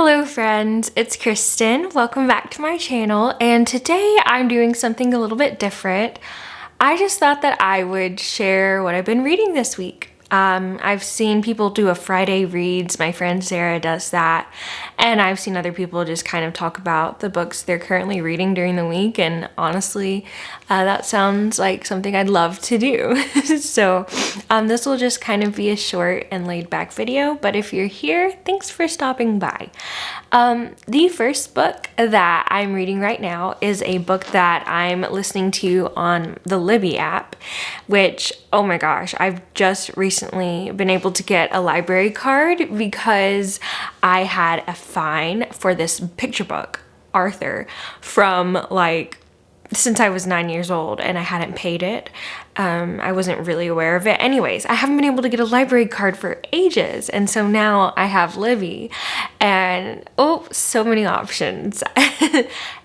Hello friends, it's Kristen. Welcome back to my channel, and today I'm doing something a little bit different. I just thought that I would share what I've been reading this week. I've seen people do a Friday reads. My friend Sarah does that, and I've seen other people just kind of talk about the books they're currently reading during the week, and honestly, that sounds like something I'd love to do. So this will just kind of be a short and laid back video, but if you're here, thanks for stopping by. The first book that I'm reading right now is a book that I'm listening to on the Libby app, which, oh my gosh, I've just recently been able to get a library card because I had a fine for this picture book, Arthur, from since I was 9 years old and I hadn't paid it. I wasn't really aware of it. Anyways, I haven't been able to get a library card for ages. And so now I have Libby and so many options.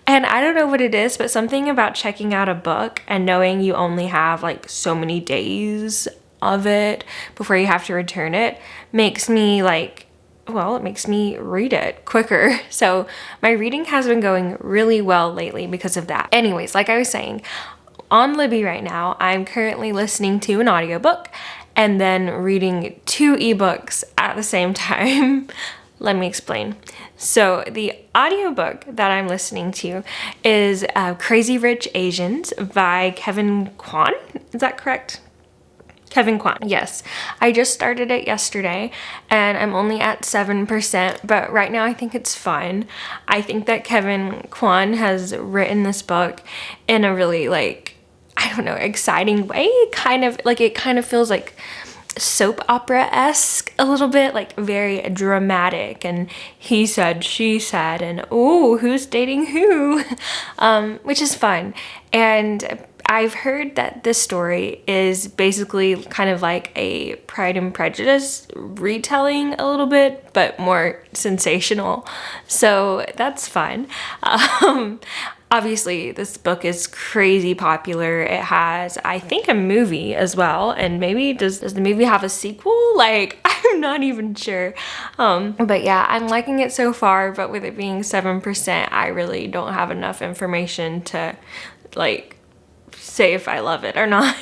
And I don't know what it is, but something about checking out a book and knowing you only have so many days of it before you have to return it makes me it makes me read it quicker. So my reading has been going really well lately because of that. Anyways, like I was saying, on Libby right now, I'm currently listening to an audiobook and then reading 2 ebooks at the same time. Let me explain. So the audiobook that I'm listening to is Crazy Rich Asians by Kevin Kwan. Is that correct? Kevin Kwan, yes. I just started it yesterday and I'm only at 7%, but right now I think it's fun. I think that Kevin Kwan has written this book in a really exciting way. It kind of feels like soap opera-esque a little bit, very dramatic, and he said, she said, and who's dating who, which is fun. And I've heard that this story is basically kind of like a Pride and Prejudice retelling a little bit, but more sensational. So that's fun. Obviously, this book is crazy popular. It has, I think, a movie as well. And maybe does the movie have a sequel? I'm not even sure. But yeah, I'm liking it so far. But with it being 7%, I really don't have enough information to say if I love it or not.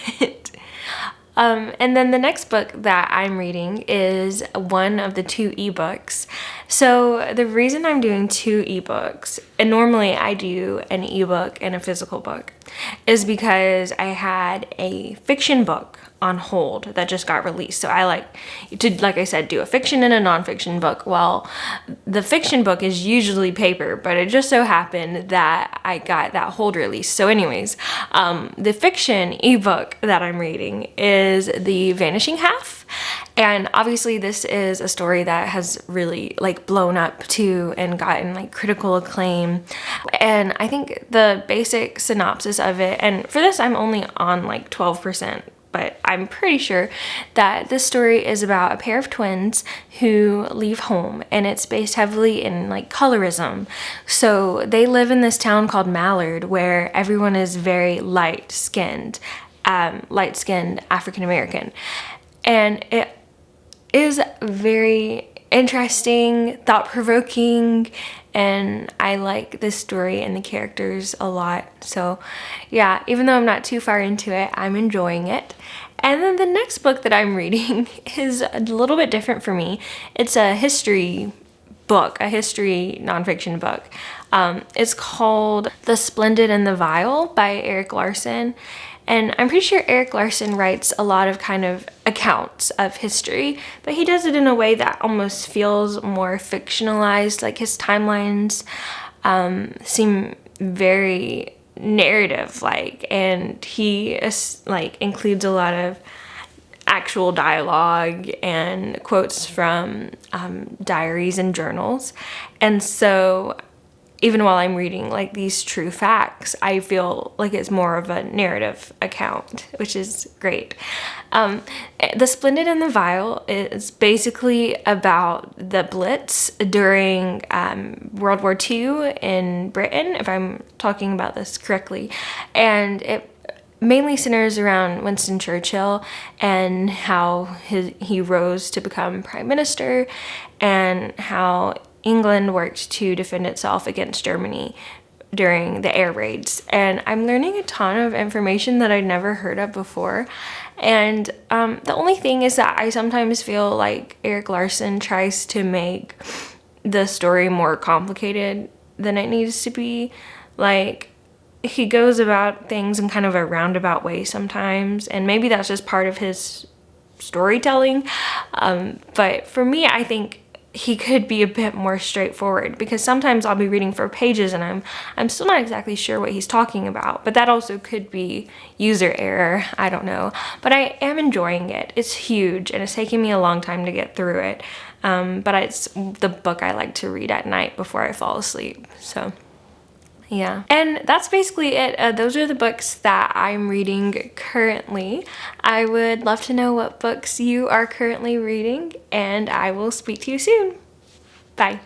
And then the next book that I'm reading is one of the 2 ebooks. So the reason I'm doing 2 ebooks, and normally I do an ebook and a physical book, is because I had a fiction book on hold that just got released. So I like I said, do a fiction and a nonfiction book. Well, the fiction book is usually paper, but it just so happened that I got that hold release. So anyways, the fiction ebook that I'm reading is The Vanishing Half. And obviously this is a story that has really blown up to and gotten critical acclaim. And I think the basic synopsis of it, and for this I'm only on 12%, but I'm pretty sure that this story is about a pair of twins who leave home, and it's based heavily in colorism. So they live in this town called Mallard where everyone is very light-skinned African American. And it is very interesting, thought-provoking, and I like this story and the characters a lot. So yeah, even though I'm not too far into it, I'm enjoying it. And then the next book that I'm reading is a little bit different for me. It's a history book, a history nonfiction book. It's called The Splendid and the Vile by Erik Larson. And I'm pretty sure Erik Larson writes a lot of kind of accounts of history, but he does it in a way that almost feels more fictionalized. His timelines seem very narrative-like, and he includes a lot of actual dialogue and quotes from diaries and journals. And so even while I'm reading these true facts, I feel like it's more of a narrative account, which is great. The Splendid and the Vile is basically about the Blitz during World War II in Britain, if I'm talking about this correctly. And it mainly centers around Winston Churchill and how he rose to become prime minister, and how England worked to defend itself against Germany during the air raids. And I'm learning a ton of information that I'd never heard of before. And the only thing is that I sometimes feel like Eric Larson tries to make the story more complicated than it needs to be. Like, he goes about things in kind of a roundabout way sometimes, and maybe that's just part of his storytelling. But for me, I think he could be a bit more straightforward, because sometimes I'll be reading for pages and I'm still not exactly sure what he's talking about, but that also could be user error. I don't know, but I am enjoying it. It's huge and it's taking me a long time to get through it, but it's the book I like to read at night before I fall asleep. So yeah, and that's basically it. Those are the books that I'm reading currently. I would love to know what books you are currently reading, and I will speak to you soon. Bye.